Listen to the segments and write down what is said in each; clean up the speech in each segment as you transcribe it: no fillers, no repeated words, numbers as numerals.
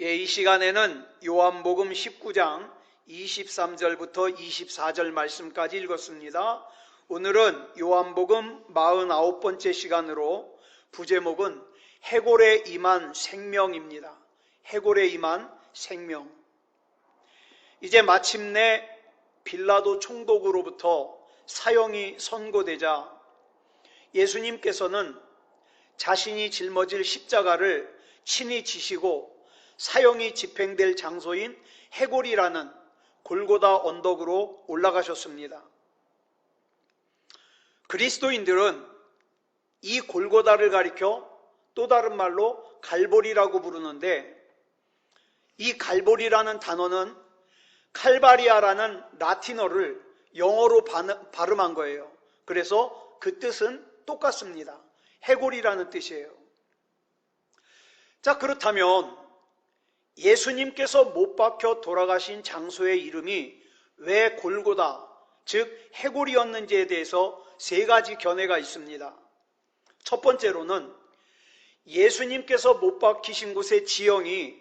이 시간에는 요한복음 19장 23절부터 24절 말씀까지 읽었습니다. 오늘은 요한복음 49번째 시간으로 부제목은 해골에 임한 생명입니다. 해골에 임한 생명. 이제 마침내 빌라도 총독으로부터 사형이 선고되자 예수님께서는 자신이 짊어질 십자가를 친히 지시고 사형이 집행될 장소인 해골이라는 골고다 언덕으로 올라가셨습니다. 그리스도인들은 이 골고다를 가리켜 또 다른 말로 갈보리라고 부르는데, 이 갈보리라는 단어는 칼바리아라는 라틴어를 영어로 발음한 거예요. 그래서 그 뜻은 똑같습니다. 해골이라는 뜻이에요. 자, 그렇다면 예수님께서 못 박혀 돌아가신 장소의 이름이 왜 골고다, 즉 해골이었는지에 대해서 세 가지 견해가 있습니다. 첫 번째로는 예수님께서 못 박히신 곳의 지형이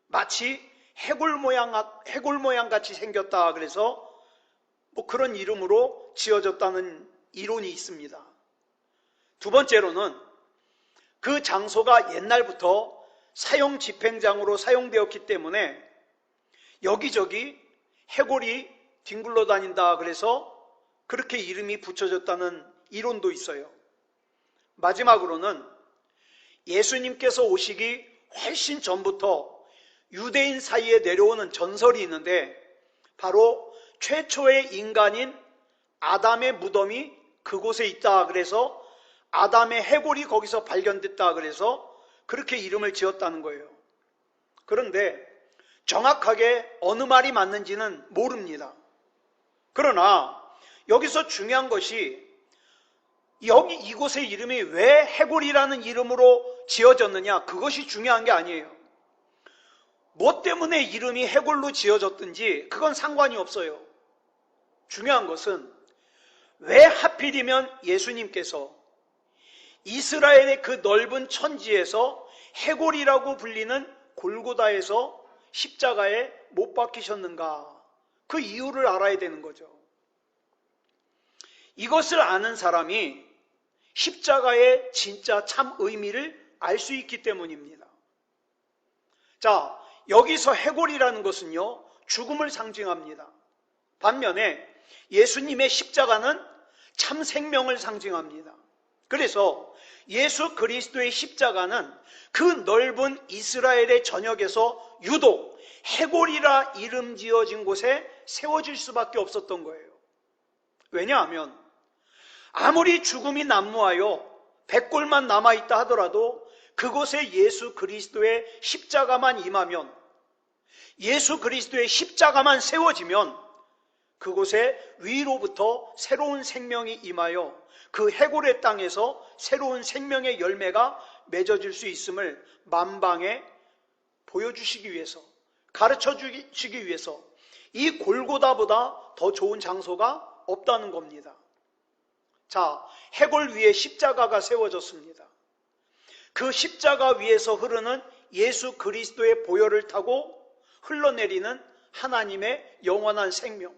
마치 해골 모양 같이 생겼다, 그래서 그런 이름으로 지어졌다는 이론이 있습니다. 두 번째로는 그 장소가 옛날부터 사형 집행장으로 사용되었기 때문에 여기저기 해골이 뒹굴러 다닌다, 그래서 그렇게 이름이 붙여졌다는 이론도 있어요. 마지막으로는 예수님께서 오시기 훨씬 전부터 유대인 사이에 내려오는 전설이 있는데, 바로 최초의 인간인 아담의 무덤이 그곳에 있다, 그래서 아담의 해골이 거기서 발견됐다, 그래서 그렇게 이름을 지었다는 거예요. 그런데 정확하게 어느 말이 맞는지는 모릅니다. 그러나 여기서 중요한 것이 이곳의 이름이 왜 해골이라는 이름으로 지어졌느냐, 그것이 중요한 게 아니에요. 뭐 때문에 이름이 해골로 지어졌든지 그건 상관이 없어요. 중요한 것은 왜 하필이면 예수님께서 이스라엘의 그 넓은 천지에서 해골이라고 불리는 골고다에서 십자가에 못 박히셨는가, 그 이유를 알아야 되는 거죠. 이것을 아는 사람이 십자가의 진짜 참 의미를 알 수 있기 때문입니다. 자, 여기서 해골이라는 것은요, 죽음을 상징합니다. 반면에 예수님의 십자가는 참 생명을 상징합니다. 그래서 예수 그리스도의 십자가는 그 넓은 이스라엘의 전역에서 유독 해골이라 이름 지어진 곳에 세워질 수밖에 없었던 거예요. 왜냐하면 아무리 죽음이 난무하여 백골만 남아있다 하더라도 그곳에 예수 그리스도의 십자가만 임하면, 예수 그리스도의 십자가만 세워지면 그곳에 위로부터 새로운 생명이 임하여 그 해골의 땅에서 새로운 생명의 열매가 맺어질 수 있음을 만방에 보여주시기 위해서, 가르쳐 주시기 위해서 이 골고다보다 더 좋은 장소가 없다는 겁니다. 자, 해골 위에 십자가가 세워졌습니다. 그 십자가 위에서 흐르는 예수 그리스도의 보혈을 타고 흘러내리는 하나님의 영원한 생명.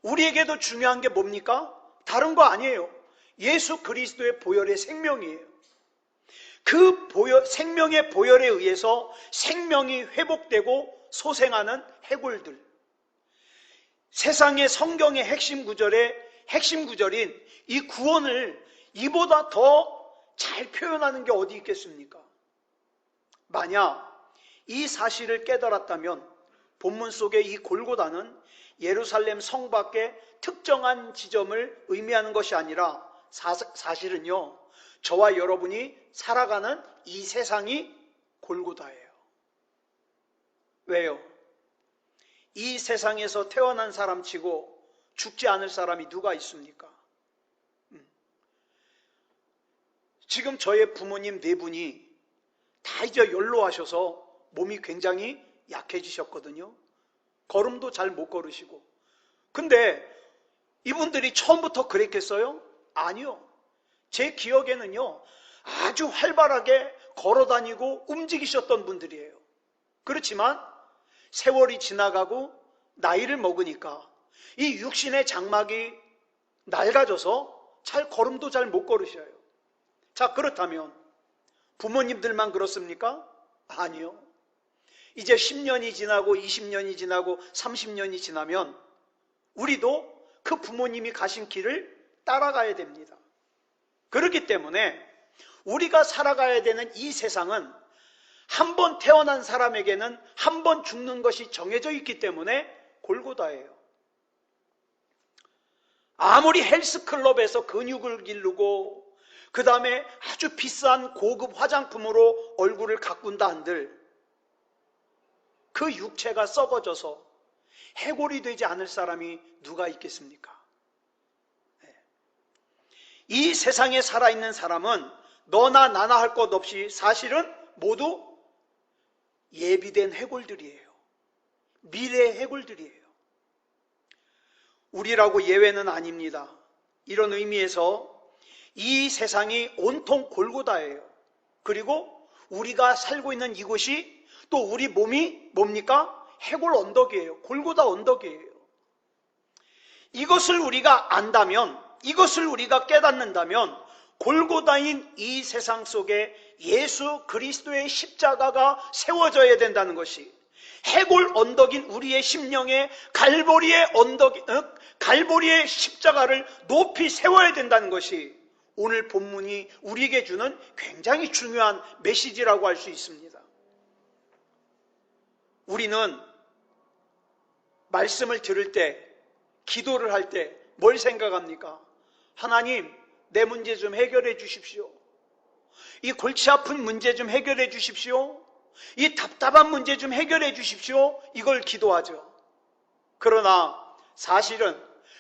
우리에게도 중요한 게 뭡니까? 다른 거 아니에요. 예수 그리스도의 보혈의 생명이에요. 그 생명의 보혈에 의해서 생명이 회복되고 소생하는 해골들. 세상의 성경의 핵심 구절인 이 구원을 이보다 더 잘 표현하는 게 어디 있겠습니까? 만약 이 사실을 깨달았다면 본문 속의 이 골고다는 예루살렘 성 밖의 특정한 지점을 의미하는 것이 아니라 사실은요, 저와 여러분이 살아가는 이 세상이 골고다예요. 왜요? 이 세상에서 태어난 사람치고 죽지 않을 사람이 누가 있습니까? 지금 저의 부모님 네 분이 다 이제 연로하셔서 몸이 굉장히 약해지셨거든요. 걸음도 잘 못 걸으시고. 근데 이분들이 처음부터 그랬겠어요? 아니요. 제 기억에는요, 아주 활발하게 걸어다니고 움직이셨던 분들이에요. 그렇지만 세월이 지나가고 나이를 먹으니까 이 육신의 장막이 낡아져서 잘 걸음도 잘 못 걸으셔요. 자, 그렇다면 부모님들만 그렇습니까? 아니요. 이제 10년이 지나고 20년이 지나고 30년이 지나면 우리도 그 부모님이 가신 길을 따라가야 됩니다. 그렇기 때문에 우리가 살아가야 되는 이 세상은 한 번 태어난 사람에게는 한 번 죽는 것이 정해져 있기 때문에 골고다예요. 아무리 헬스클럽에서 근육을 기르고 그 다음에 아주 비싼 고급 화장품으로 얼굴을 가꾼다 한들 그 육체가 썩어져서 해골이 되지 않을 사람이 누가 있겠습니까? 이 세상에 살아있는 사람은 너나 나나 할 것 없이 사실은 모두 예비된 해골들이에요. 미래의 해골들이에요. 우리라고 예외는 아닙니다. 이런 의미에서 이 세상이 온통 골고다예요. 그리고 우리가 살고 있는 이곳이 또 우리 몸이 뭡니까? 해골 언덕이에요. 골고다 언덕이에요. 이것을 우리가 안다면, 이것을 우리가 깨닫는다면 골고다인 이 세상 속에 예수 그리스도의 십자가가 세워져야 된다는 것이, 해골 언덕인 우리의 심령에 갈보리의 십자가를 높이 세워야 된다는 것이 오늘 본문이 우리에게 주는 굉장히 중요한 메시지라고 할 수 있습니다. 우리는 말씀을 들을 때, 기도를 할 때 뭘 생각합니까? 하나님, 내 문제 좀 해결해 주십시오. 이 골치 아픈 문제 좀 해결해 주십시오. 이 답답한 문제 좀 해결해 주십시오. 이걸 기도하죠. 그러나 사실은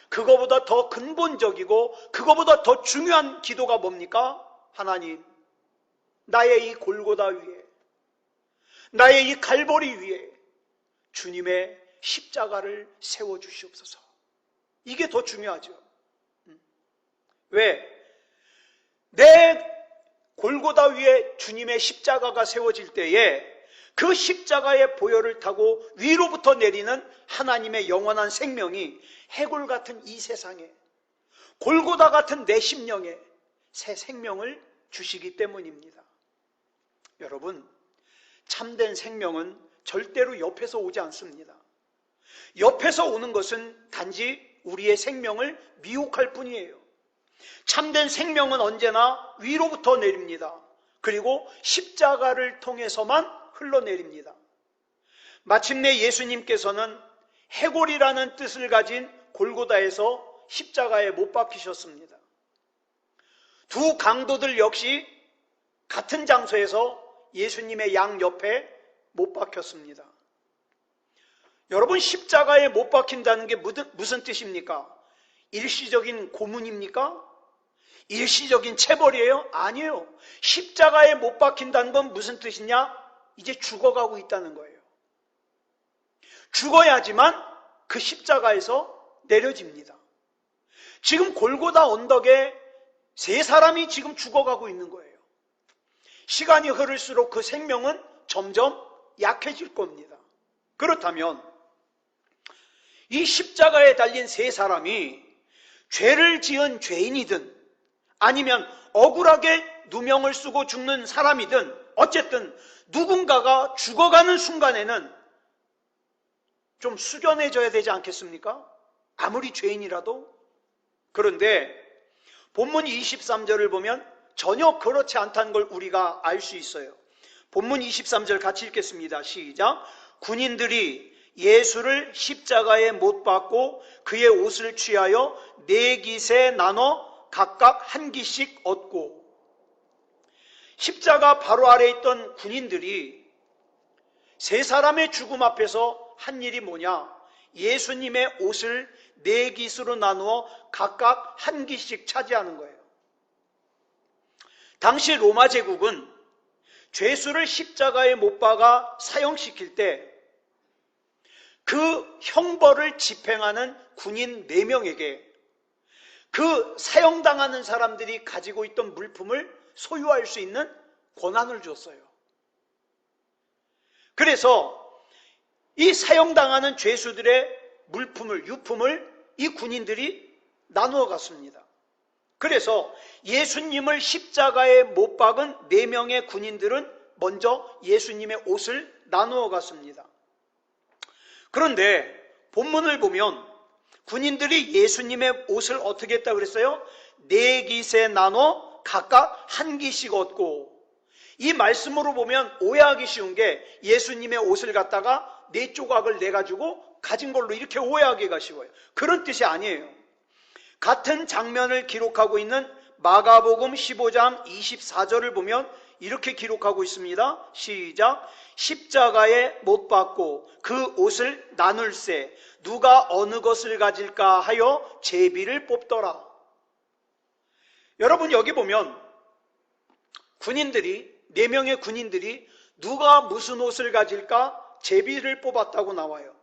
그거보다 더 근본적이고 그거보다 더 중요한 기도가 뭡니까? 하나님, 나의 이 골고다 위에, 나의 이 갈보리 위에 주님의 십자가를 세워주시옵소서. 이게 더 중요하죠. 왜? 내 골고다 위에 주님의 십자가가 세워질 때에 그 십자가의 보혈을 타고 위로부터 내리는 하나님의 영원한 생명이 해골 같은 이 세상에, 골고다 같은 내 심령에 새 생명을 주시기 때문입니다. 여러분, 참된 생명은 절대로 옆에서 오지 않습니다. 옆에서 오는 것은 단지 우리의 생명을 미혹할 뿐이에요. 참된 생명은 언제나 위로부터 내립니다. 그리고 십자가를 통해서만 흘러내립니다. 마침내 예수님께서는 해골이라는 뜻을 가진 골고다에서 십자가에 못 박히셨습니다. 두 강도들 역시 같은 장소에서 예수님의 양옆에 못 박혔습니다. 여러분, 십자가에 못 박힌다는 게 무슨 뜻입니까? 일시적인 고문입니까? 일시적인 체벌이에요? 아니에요. 십자가에 못 박힌다는 건 무슨 뜻이냐? 이제 죽어가고 있다는 거예요. 죽어야지만 그 십자가에서 내려집니다. 지금 골고다 언덕에 세 사람이 지금 죽어가고 있는 거예요. 시간이 흐를수록 그 생명은 점점 약해질 겁니다. 그렇다면 이 십자가에 달린 세 사람이 죄를 지은 죄인이든 아니면 억울하게 누명을 쓰고 죽는 사람이든 어쨌든 누군가가 죽어가는 순간에는 좀 숙연해져야 되지 않겠습니까? 아무리 죄인이라도. 그런데 본문 23절을 보면 전혀 그렇지 않다는 걸 우리가 알 수 있어요. 본문 23절 같이 읽겠습니다. 시작. 군인들이 예수를 십자가에 못 박고 그의 옷을 취하여 네 깃에 나눠 각각 한 깃씩 얻고. 십자가 바로 아래에 있던 군인들이 세 사람의 죽음 앞에서 한 일이 뭐냐? 예수님의 옷을 네 깃으로 나누어 각각 한 깃씩 차지하는 거예요. 당시 로마 제국은 죄수를 십자가에 못 박아 사형시킬 때 그 형벌을 집행하는 군인 4명에게 그 사형당하는 사람들이 가지고 있던 물품을 소유할 수 있는 권한을 줬어요. 그래서 이 사형당하는 죄수들의 물품을, 유품을 이 군인들이 나누어 갔습니다. 그래서 예수님을 십자가에 못 박은 4명의 군인들은 먼저 예수님의 옷을 나누어 갔습니다. 그런데 본문을 보면 군인들이 예수님의 옷을 어떻게 했다고 그랬어요? 4깃에 나눠 각각 1기씩 얻고, 이 말씀으로 보면 오해하기 쉬운 게 예수님의 옷을 갖다가 4조각을 내가지고 가진 걸로 이렇게 오해하기가 쉬워요. 그런 뜻이 아니에요. 같은 장면을 기록하고 있는 마가복음 15장 24절을 보면 이렇게 기록하고 있습니다. 시작. 십자가에 못 박고 그 옷을 나눌세 누가 어느 것을 가질까 하여 제비를 뽑더라. 여러분, 여기 보면 군인들이, 4명의 군인들이 누가 무슨 옷을 가질까 제비를 뽑았다고 나와요.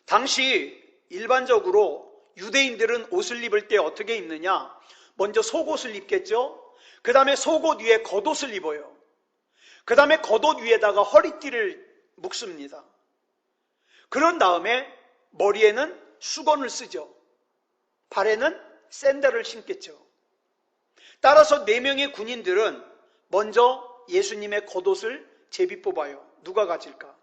당시 일반적으로 유대인들은 옷을 입을 때 어떻게 입느냐? 먼저 속옷을 입겠죠. 그 다음에 속옷 위에 겉옷을 입어요. 그 다음에 겉옷 위에다가 허리띠를 묶습니다. 그런 다음에 머리에는 수건을 쓰죠. 발에는 샌들을 신겠죠. 따라서 4명의 군인들은 먼저 예수님의 겉옷을 제비 뽑아요. 누가 가질까?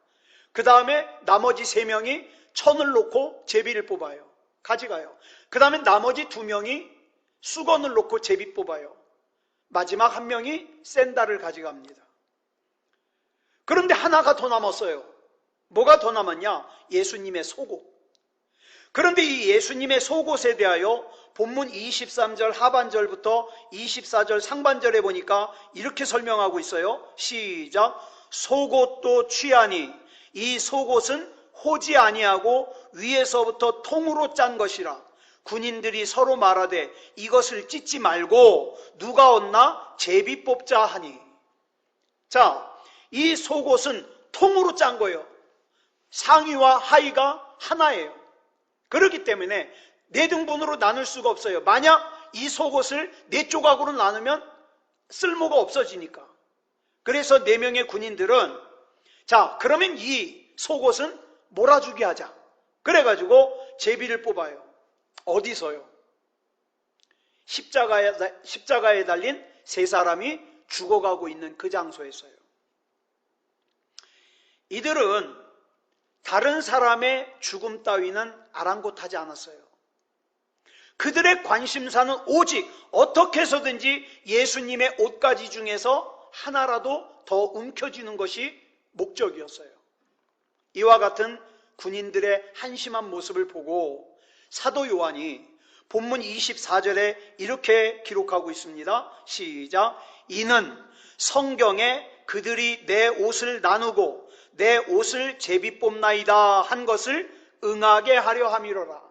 그 다음에 나머지 3명이 천을 놓고 제비를 뽑아요. 가져가요. 그 다음에 나머지 2명이 수건을 놓고 제비 뽑아요. 마지막 1명이 샌들을 가져갑니다. 그런데 하나가 더 남았어요. 뭐가 더 남았냐? 예수님의 속옷. 그런데 이 예수님의 속옷에 대하여 본문 23절 하반절부터 24절 상반절에 보니까 이렇게 설명하고 있어요. 시작. 속옷도 취하니 이 속옷은 호지 아니하고 위에서부터 통으로 짠 것이라. 군인들이 서로 말하되 이것을 찢지 말고 누가 얻나 제비 뽑자 하니. 자, 이 속옷은 통으로 짠 거예요. 상의와 하의가 하나예요. 그렇기 때문에 4등분으로 나눌 수가 없어요. 만약 이 속옷을 4조각으로 나누면 쓸모가 없어지니까. 그래서 4명의 군인들은 자, 그러면 이 속옷은 몰아주게 하자. 그래가지고 제비를 뽑아요. 어디서요? 십자가에 달린 3사람이 죽어가고 있는 그 장소에서요. 이들은 다른 사람의 죽음 따위는 아랑곳하지 않았어요. 그들의 관심사는 오직 어떻게 해서든지 예수님의 옷가지 중에서 하나라도 더 움켜쥐는 것이 목적이었어요. 이와 같은 군인들의 한심한 모습을 보고 사도 요한이 본문 24절에 이렇게 기록하고 있습니다. 시작. 이는 성경에 그들이 내 옷을 나누고 내 옷을 제비 뽑나이다 한 것을 응하게 하려 함이로라.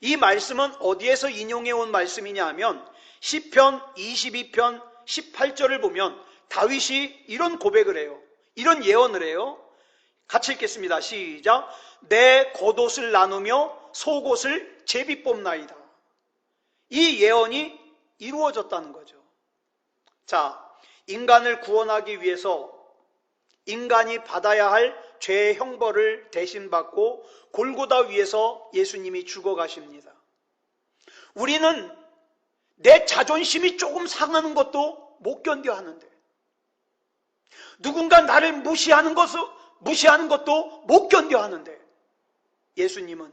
이 말씀은 어디에서 인용해 온 말씀이냐 하면 시편 22편 18절을 보면 다윗이 이런 고백을 해요. 이런 예언을 해요. 같이 읽겠습니다. 시작. 내 겉옷을 나누며 속옷을 제비 뽑나이다. 이 예언이 이루어졌다는 거죠. 자, 인간을 구원하기 위해서 인간이 받아야 할 죄의 형벌을 대신 받고 골고다 위에서 예수님이 죽어가십니다. 우리는 내 자존심이 조금 상하는 것도 못 견뎌 하는데, 누군가 나를 무시하는 것도 못 견뎌 하는데, 예수님은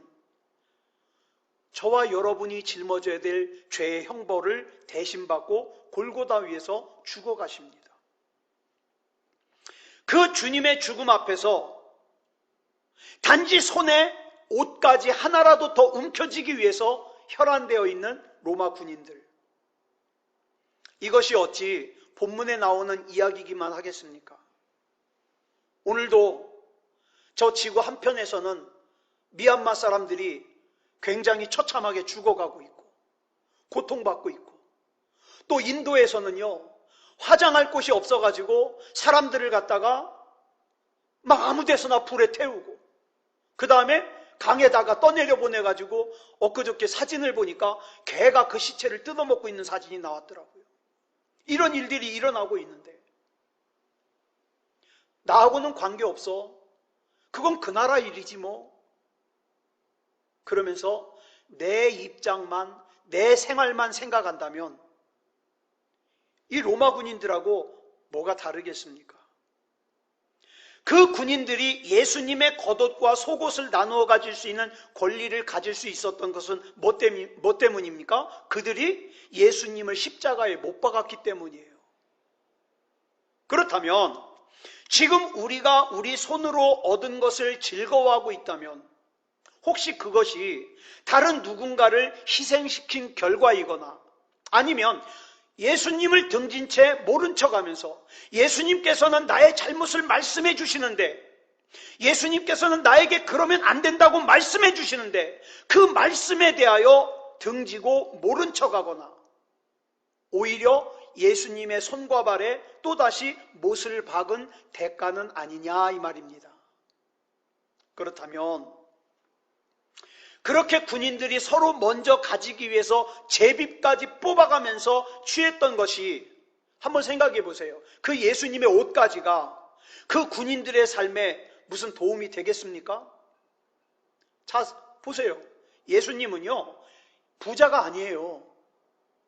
저와 여러분이 짊어져야 될 죄의 형벌을 대신 받고 골고다 위에서 죽어가십니다. 그 주님의 죽음 앞에서 단지 손에 옷까지 하나라도 더 움켜쥐기 위해서 혈안되어 있는 로마 군인들. 이것이 어찌 본문에 나오는 이야기이기만 하겠습니까? 오늘도 저 지구 한편에서는 미얀마 사람들이 굉장히 처참하게 죽어가고 있고 고통받고 있고, 또 인도에서는요, 화장할 곳이 없어가지고 사람들을 갖다가 막 아무 데서나 불에 태우고, 그 다음에 강에다가 떠내려 보내가지고 엊그저께 사진을 보니까 개가 그 시체를 뜯어먹고 있는 사진이 나왔더라고요. 이런 일들이 일어나고 있는데, 나하고는 관계없어. 그건 그 나라 일이지 뭐. 그러면서 내 입장만, 내 생활만 생각한다면 이 로마 군인들하고 뭐가 다르겠습니까? 그 군인들이 예수님의 겉옷과 속옷을 나누어 가질 수 있는 권리를 가질 수 있었던 것은 뭐 때문입니까? 그들이 예수님을 십자가에 못 박았기 때문이에요. 그렇다면 지금 우리가 우리 손으로 얻은 것을 즐거워하고 있다면 혹시 그것이 다른 누군가를 희생시킨 결과이거나 아니면 예수님을 등진 채 모른 척하면서 예수님께서는 나의 잘못을 말씀해 주시는데 예수님께서는 나에게 그러면 안 된다고 말씀해 주시는데 그 말씀에 대하여 등지고 모른 척하거나 오히려 예수님의 손과 발에 또다시 못을 박은 대가는 아니냐 이 말입니다. 그렇다면 그렇게 군인들이 서로 먼저 가지기 위해서 제비까지 뽑아가면서 취했던 것이 한번 생각해 보세요. 그 예수님의 옷가지가 그 군인들의 삶에 무슨 도움이 되겠습니까? 자, 보세요. 예수님은요, 부자가 아니에요.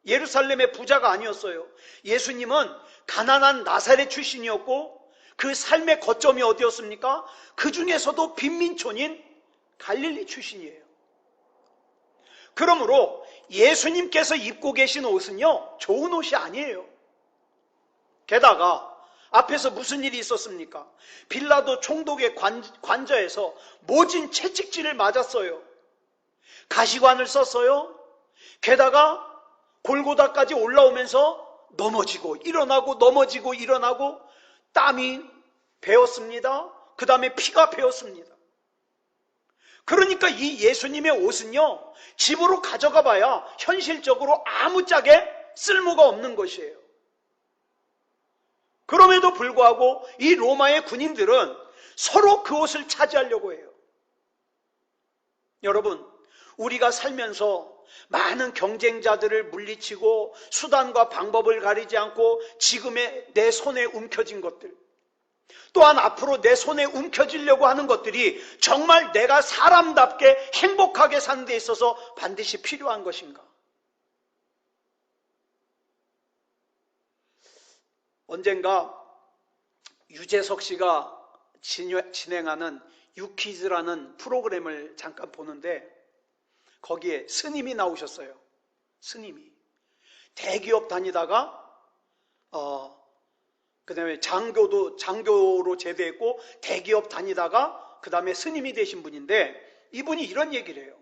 예루살렘의 부자가 아니었어요. 예수님은 가난한 나사렛 출신이었고 그 삶의 거점이 어디였습니까? 그 중에서도 빈민촌인 갈릴리 출신이에요. 그러므로 예수님께서 입고 계신 옷은요, 좋은 옷이 아니에요. 게다가 앞에서 무슨 일이 있었습니까? 빌라도 총독의 관저에서 모진 채찍질을 맞았어요. 가시관을 썼어요. 게다가 골고다까지 올라오면서 넘어지고 일어나고 넘어지고 일어나고 땀이 배었습니다. 그 다음에 피가 배었습니다. 그러니까 이 예수님의 옷은요, 집으로 가져가 봐야 현실적으로 아무짝에 쓸모가 없는 것이에요. 그럼에도 불구하고 이 로마의 군인들은 서로 그 옷을 차지하려고 해요. 여러분, 우리가 살면서 많은 경쟁자들을 물리치고 수단과 방법을 가리지 않고 지금의 내 손에 움켜진 것들, 또한 앞으로 내 손에 움켜쥐려고 하는 것들이 정말 내가 사람답게 행복하게 사는 데 있어서 반드시 필요한 것인가? 언젠가 유재석 씨가 진행하는 유퀴즈라는 프로그램을 잠깐 보는데 거기에 스님이 나오셨어요. 스님이 대기업 다니다가 그 다음에 장교로 제대했고 대기업 다니다가 그 다음에 스님이 되신 분인데 이분이 이런 얘기를 해요.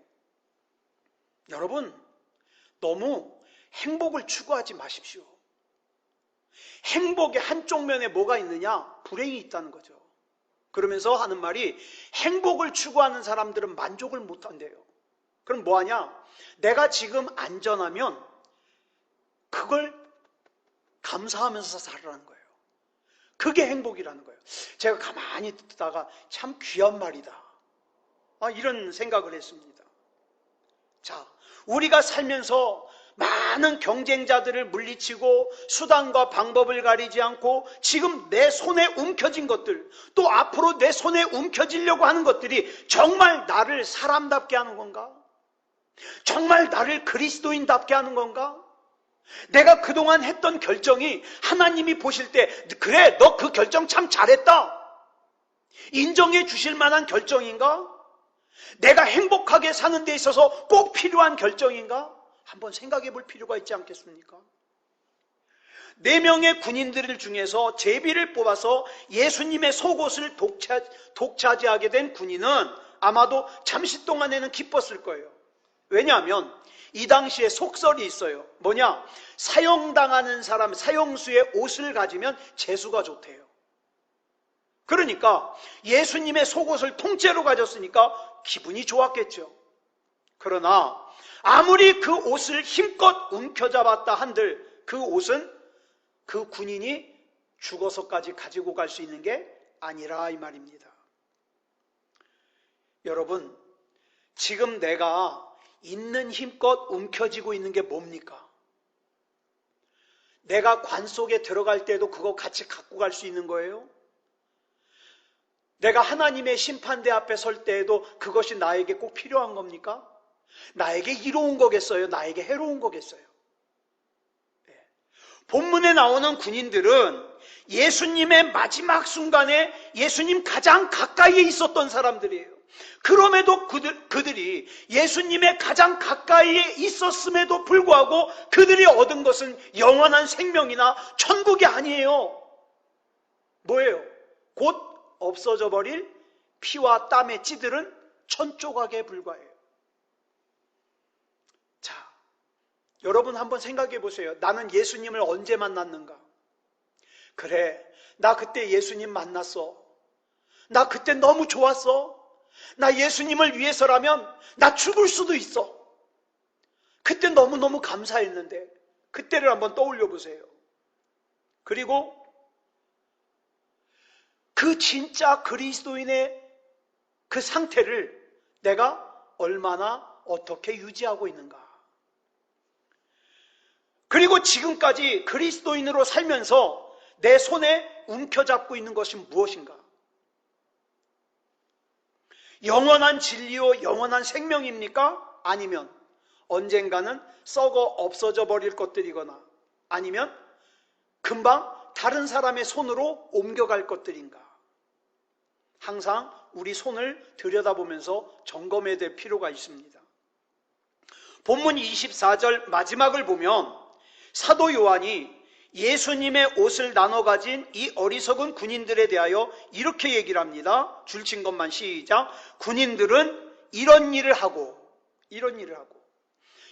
여러분, 너무 행복을 추구하지 마십시오. 행복의 한쪽 면에 뭐가 있느냐? 불행이 있다는 거죠. 그러면서 하는 말이 행복을 추구하는 사람들은 만족을 못한대요. 그럼 뭐하냐? 내가 지금 안전하면 그걸 감사하면서 살아라는 거예요. 그게 행복이라는 거예요. 제가 가만히 듣다가 참 귀한 말이다, 이런 생각을 했습니다. 자, 우리가 살면서 많은 경쟁자들을 물리치고 수단과 방법을 가리지 않고 지금 내 손에 움켜진 것들, 또 앞으로 내 손에 움켜쥐려고 하는 것들이 정말 나를 사람답게 하는 건가? 정말 나를 그리스도인답게 하는 건가? 내가 그동안 했던 결정이 하나님이 보실 때 그래, 너 그 결정 참 잘했다, 인정해 주실 만한 결정인가? 내가 행복하게 사는 데 있어서 꼭 필요한 결정인가? 한번 생각해 볼 필요가 있지 않겠습니까? 4명의 군인들 중에서 제비를 뽑아서 예수님의 속옷을 독차지하게 된 군인은 아마도 잠시 동안에는 기뻤을 거예요. 왜냐하면 이 당시에 속설이 있어요. 뭐냐? 사형당하는 사람, 사형수의 옷을 가지면 재수가 좋대요. 그러니까 예수님의 속옷을 통째로 가졌으니까 기분이 좋았겠죠. 그러나 아무리 그 옷을 힘껏 움켜잡았다 한들 그 옷은 그 군인이 죽어서까지 가지고 갈 수 있는 게 아니라 이 말입니다. 여러분, 지금 내가 있는 힘껏 움켜쥐고 있는 게 뭡니까? 내가 관 속에 들어갈 때도 그거 같이 갖고 갈 수 있는 거예요? 내가 하나님의 심판대 앞에 설 때에도 그것이 나에게 꼭 필요한 겁니까? 나에게 이로운 거겠어요? 나에게 해로운 거겠어요? 본문에 나오는 군인들은 예수님의 마지막 순간에 예수님 가장 가까이에 있었던 사람들이에요. 그럼에도 그들이 예수님의 가장 가까이에 있었음에도 불구하고 그들이 얻은 것은 영원한 생명이나 천국이 아니에요. 뭐예요? 곧 없어져 버릴 피와 땀의 찌들은 천조각에 불과해요. 자, 여러분 한번 생각해 보세요. 나는 예수님을 언제 만났는가? 그래, 나 그때 예수님 만났어. 나 그때 너무 좋았어. 나 예수님을 위해서라면 나 죽을 수도 있어. 그때 너무너무 감사했는데 그때를 한번 떠올려 보세요. 그리고 그 진짜 그리스도인의 그 상태를 내가 얼마나 어떻게 유지하고 있는가? 그리고 지금까지 그리스도인으로 살면서 내 손에 움켜잡고 있는 것이 무엇인가? 영원한 진리요 영원한 생명입니까? 아니면 언젠가는 썩어 없어져 버릴 것들이거나 아니면 금방 다른 사람의 손으로 옮겨갈 것들인가? 항상 우리 손을 들여다보면서 점검해야 될 필요가 있습니다. 본문 24절 마지막을 보면 사도 요한이 예수님의 옷을 나눠 가진 이 어리석은 군인들에 대하여 이렇게 얘기를 합니다. 줄친 것만 시작. 군인들은 이런 일을 하고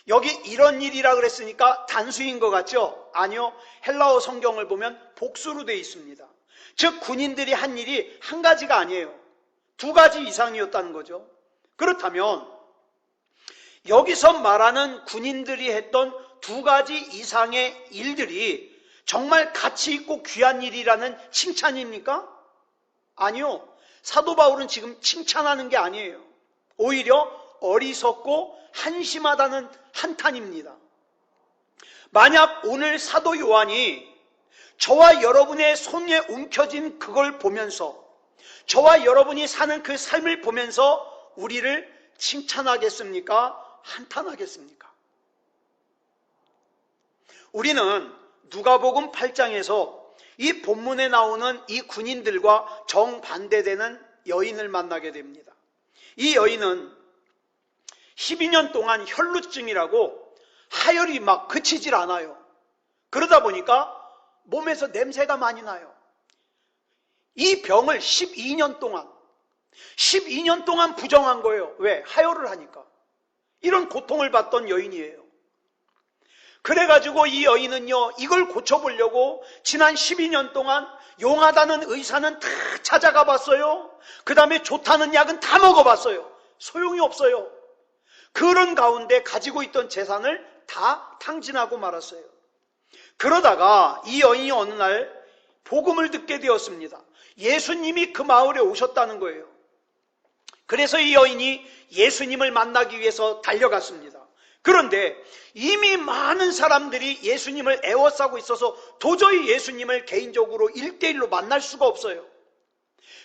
여기 이런 일이라 그랬으니까 단수인 것 같죠? 아니요. 헬라어 성경을 보면 복수로 되어 있습니다. 즉 군인들이 한 일이 한 가지가 아니에요. 두 가지 이상이었다는 거죠. 그렇다면 여기서 말하는 군인들이 했던 두 가지 이상의 일들이 정말 가치 있고 귀한 일이라는 칭찬입니까? 아니요. 사도 바울은 지금 칭찬하는 게 아니에요. 오히려 어리석고 한심하다는 한탄입니다. 만약 오늘 사도 요한이 저와 여러분의 손에 움켜진 그걸 보면서 저와 여러분이 사는 그 삶을 보면서 우리를 칭찬하겠습니까? 한탄하겠습니까? 우리는 누가복음 8장에서 이 본문에 나오는 이 군인들과 정반대되는 여인을 만나게 됩니다. 이 여인은 12년 동안 혈루증이라고 하혈이 막 그치질 않아요. 그러다 보니까 몸에서 냄새가 많이 나요. 이 병을 12년 동안 부정한 거예요. 왜? 하혈을 하니까. 이런 고통을 받던 여인이에요. 그래가지고 이 여인은요, 이걸 고쳐보려고 지난 12년 동안 용하다는 의사는 다 찾아가 봤어요. 그 다음에 좋다는 약은 다 먹어봤어요. 소용이 없어요. 그런 가운데 가지고 있던 재산을 다 탕진하고 말았어요. 그러다가 이 여인이 어느 날 복음을 듣게 되었습니다. 예수님이 그 마을에 오셨다는 거예요. 그래서 이 여인이 예수님을 만나기 위해서 달려갔습니다. 그런데 이미 많은 사람들이 예수님을 애워싸고 있어서 도저히 예수님을 개인적으로 1대1로 만날 수가 없어요.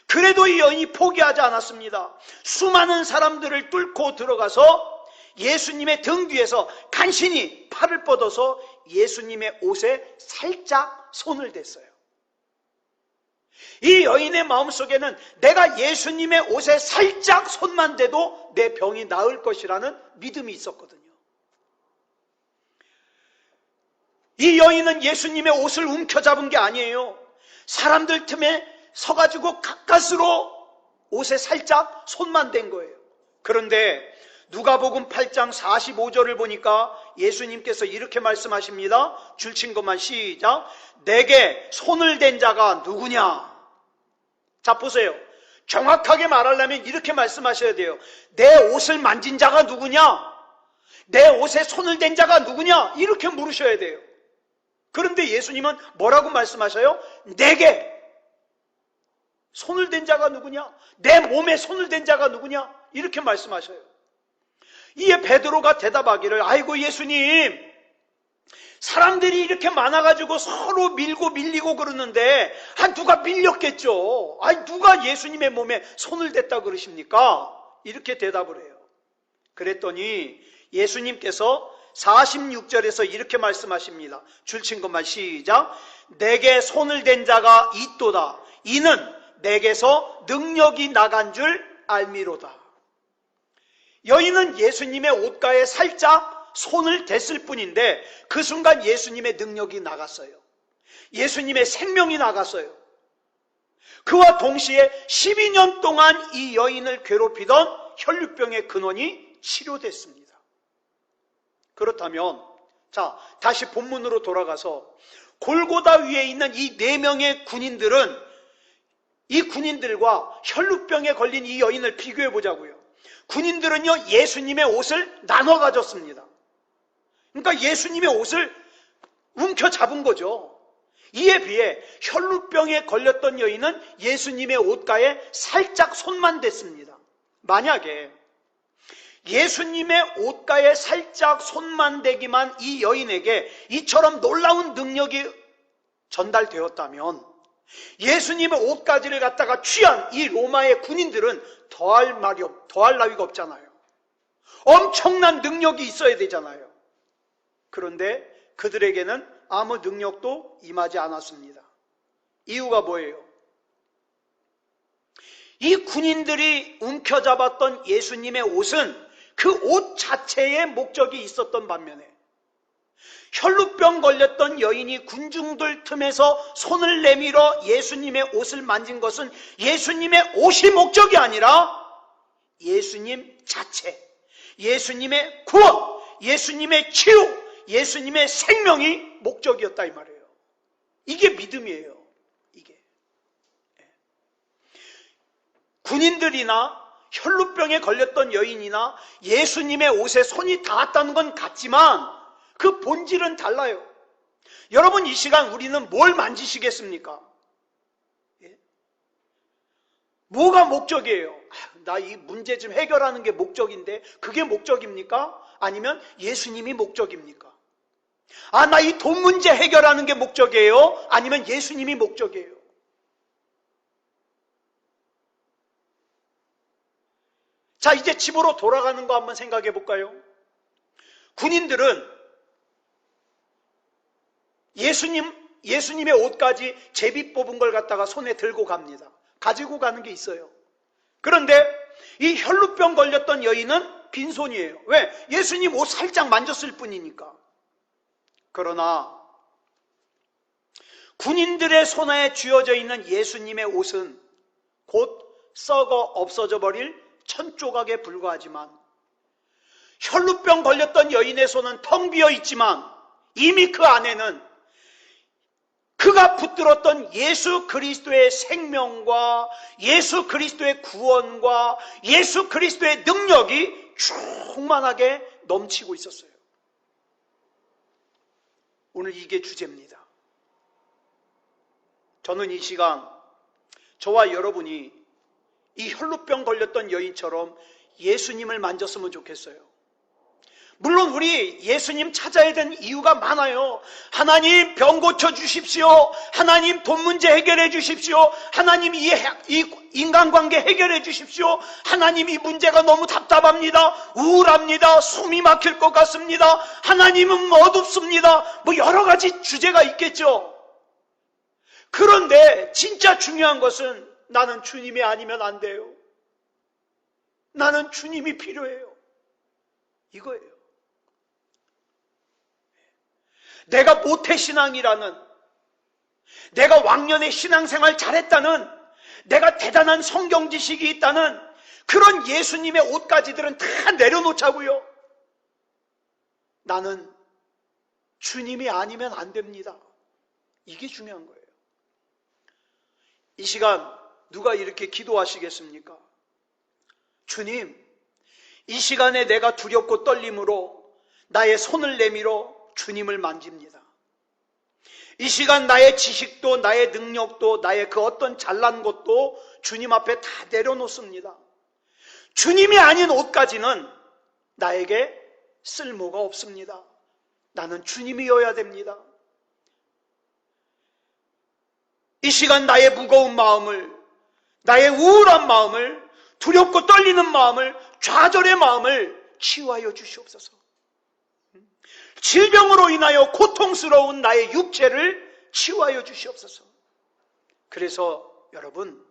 그래도 이 여인이 포기하지 않았습니다. 수많은 사람들을 뚫고 들어가서 예수님의 등 뒤에서 간신히 팔을 뻗어서 예수님의 옷에 살짝 손을 댔어요. 이 여인의 마음속에는 내가 예수님의 옷에 살짝 손만 대도 내 병이 나을 것이라는 믿음이 있었거든요. 이 여인은 예수님의 옷을 움켜잡은 게 아니에요. 사람들 틈에 서가지고 가까스로 옷에 살짝 손만 댄 거예요. 그런데 누가복음 8장 45절을 보니까 예수님께서 이렇게 말씀하십니다. 줄친 것만 시작. 내게 손을 댄 자가 누구냐? 자, 보세요. 정확하게 말하려면 이렇게 말씀하셔야 돼요. 내 옷을 만진 자가 누구냐? 내 옷에 손을 댄 자가 누구냐? 이렇게 물으셔야 돼요. 그런데 예수님은 뭐라고 말씀하셔요? 내게 손을 댄 자가 누구냐? 내 몸에 손을 댄 자가 누구냐? 이렇게 말씀하셔요. 이에 베드로가 대답하기를, 아이고 예수님, 사람들이 이렇게 많아가지고 서로 밀고 밀리고 그러는데 누가 밀렸겠죠. 누가 예수님의 몸에 손을 댔다 그러십니까? 이렇게 대답을 해요. 그랬더니 예수님께서 46절에서 이렇게 말씀하십니다. 줄친 것만 시작. 내게 손을 댄 자가 있도다. 이는 내게서 능력이 나간 줄 알미로다. 여인은 예수님의 옷가에 살짝 손을 댔을 뿐인데 그 순간 예수님의 능력이 나갔어요. 예수님의 생명이 나갔어요. 그와 동시에 12년 동안 이 여인을 괴롭히던 혈루병의 근원이 치료됐습니다. 그렇다면 자, 다시 본문으로 돌아가서 골고다 위에 있는 이 4명의 군인들은 이 군인들과 혈루병에 걸린 이 여인을 비교해 보자고요. 군인들은요, 예수님의 옷을 나눠 가졌습니다. 그러니까 예수님의 옷을 움켜잡은 거죠. 이에 비해 혈루병에 걸렸던 여인은 예수님의 옷가에 살짝 손만 댔습니다. 만약에 예수님의 옷가에 살짝 손만 대기만 이 여인에게 이처럼 놀라운 능력이 전달되었다면 예수님의 옷가지를 갖다가 취한 이 로마의 군인들은 더할 나위가 없잖아요. 엄청난 능력이 있어야 되잖아요. 그런데 그들에게는 아무 능력도 임하지 않았습니다. 이유가 뭐예요? 이 군인들이 움켜잡았던 예수님의 옷은 그 옷 자체에 목적이 있었던 반면에 혈루병 걸렸던 여인이 군중들 틈에서 손을 내밀어 예수님의 옷을 만진 것은 예수님의 옷이 목적이 아니라 예수님 자체, 예수님의 구원, 예수님의 치유, 예수님의 생명이 목적이었다 이 말이에요. 이게 믿음이에요. 이게 군인들이나 혈루병에 걸렸던 여인이나 예수님의 옷에 손이 닿았다는 건 같지만 그 본질은 달라요. 여러분, 이 시간 우리는 뭘 만지시겠습니까? 뭐가 목적이에요? 나 이 문제 좀 해결하는 게 목적인데 그게 목적입니까? 아니면 예수님이 목적입니까? 나 이 돈 문제 해결하는 게 목적이에요? 아니면 예수님이 목적이에요? 자, 이제 집으로 돌아가는 거 한번 생각해 볼까요? 군인들은 예수님의 옷까지 제비 뽑은 걸 갖다가 손에 들고 갑니다. 가지고 가는 게 있어요. 그런데 이 혈루병 걸렸던 여인은 빈손이에요. 왜? 예수님 옷 살짝 만졌을 뿐이니까. 그러나 군인들의 손에 쥐어져 있는 예수님의 옷은 곧 썩어 없어져 버릴 천조각에 불과하지만 혈루병 걸렸던 여인의 손은 텅 비어 있지만 이미 그 안에는 그가 붙들었던 예수 그리스도의 생명과 예수 그리스도의 구원과 예수 그리스도의 능력이 충만하게 넘치고 있었어요. 오늘 이게 주제입니다. 저는 이 시간 저와 여러분이 이 혈루병 걸렸던 여인처럼 예수님을 만졌으면 좋겠어요. 물론 우리 예수님 찾아야 되는 이유가 많아요. 하나님 병 고쳐 주십시오. 하나님 돈 문제 해결해 주십시오. 하나님 이 인간관계 해결해 주십시오. 하나님 이 문제가 너무 답답합니다. 우울합니다. 숨이 막힐 것 같습니다. 하나님은 어둡습니다. 여러 가지 주제가 있겠죠. 그런데 진짜 중요한 것은 나는 주님이 아니면 안 돼요. 나는 주님이 필요해요. 이거예요. 내가 모태신앙이라는, 내가 왕년에 신앙생활 잘했다는, 내가 대단한 성경 지식이 있다는 그런 예수님의 옷가지들은 다 내려놓자고요. 나는 주님이 아니면 안 됩니다. 이게 중요한 거예요. 이 시간 누가 이렇게 기도하시겠습니까? 주님, 이 시간에 내가 두렵고 떨림으로 나의 손을 내밀어 주님을 만집니다. 이 시간 나의 지식도 나의 능력도 나의 그 어떤 잘난 것도 주님 앞에 다 내려놓습니다. 주님이 아닌 옷까지는 나에게 쓸모가 없습니다. 나는 주님이어야 됩니다. 이 시간 나의 무거운 마음을, 나의 우울한 마음을, 두렵고 떨리는 마음을, 좌절의 마음을 치유하여 주시옵소서. 질병으로 인하여 고통스러운 나의 육체를 치유하여 주시옵소서. 그래서 여러분,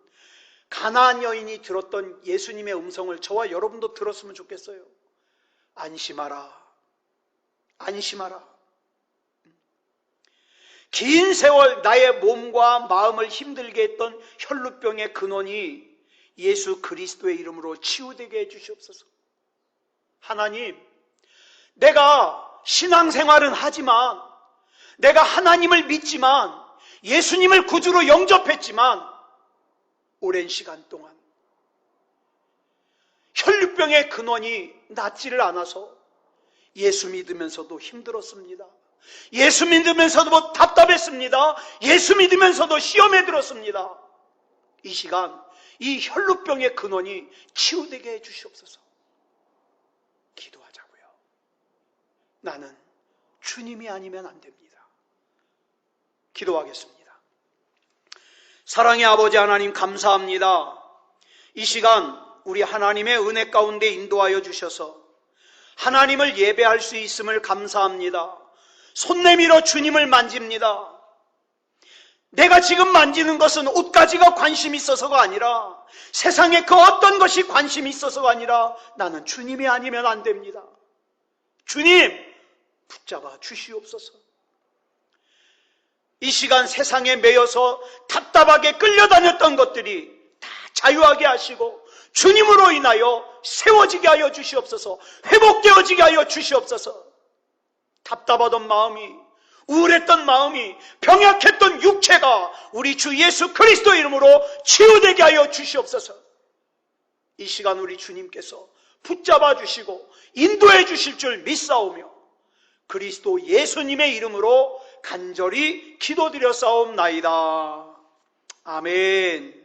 가나안 여인이 들었던 예수님의 음성을 저와 여러분도 들었으면 좋겠어요. 안심하라. 안심하라. 긴 세월 나의 몸과 마음을 힘들게 했던 혈루병의 근원이 예수 그리스도의 이름으로 치유되게 해주시옵소서. 하나님, 내가 신앙생활은 하지만, 내가 하나님을 믿지만, 예수님을 구주로 영접했지만 오랜 시간 동안 혈루병의 근원이 낫지를 않아서 예수 믿으면서도 힘들었습니다. 예수 믿으면서도 답답했습니다. 예수 믿으면서도 시험에 들었습니다. 이 시간 이 혈루병의 근원이 치유되게 해주시옵소서. 기도하자고요. 나는 주님이 아니면 안 됩니다. 기도하겠습니다. 사랑의 아버지 하나님, 감사합니다. 이 시간 우리 하나님의 은혜 가운데 인도하여 주셔서 하나님을 예배할 수 있음을 감사합니다. 손 내밀어 주님을 만집니다. 내가 지금 만지는 것은 옷가지가 관심이 있어서가 아니라, 세상에 그 어떤 것이 관심이 있어서가 아니라 나는 주님이 아니면 안 됩니다. 주님, 붙잡아 주시옵소서. 이 시간 세상에 매여서 답답하게 끌려다녔던 것들이 다 자유하게 하시고 주님으로 인하여 세워지게 하여 주시옵소서. 회복되어지게 하여 주시옵소서. 답답하던 마음이, 우울했던 마음이, 병약했던 육체가 우리 주 예수 그리스도 이름으로 치유되게 하여 주시옵소서. 이 시간 우리 주님께서 붙잡아 주시고 인도해 주실 줄 믿사오며 그리스도 예수님의 이름으로 간절히 기도드려 싸움나이다. 아멘.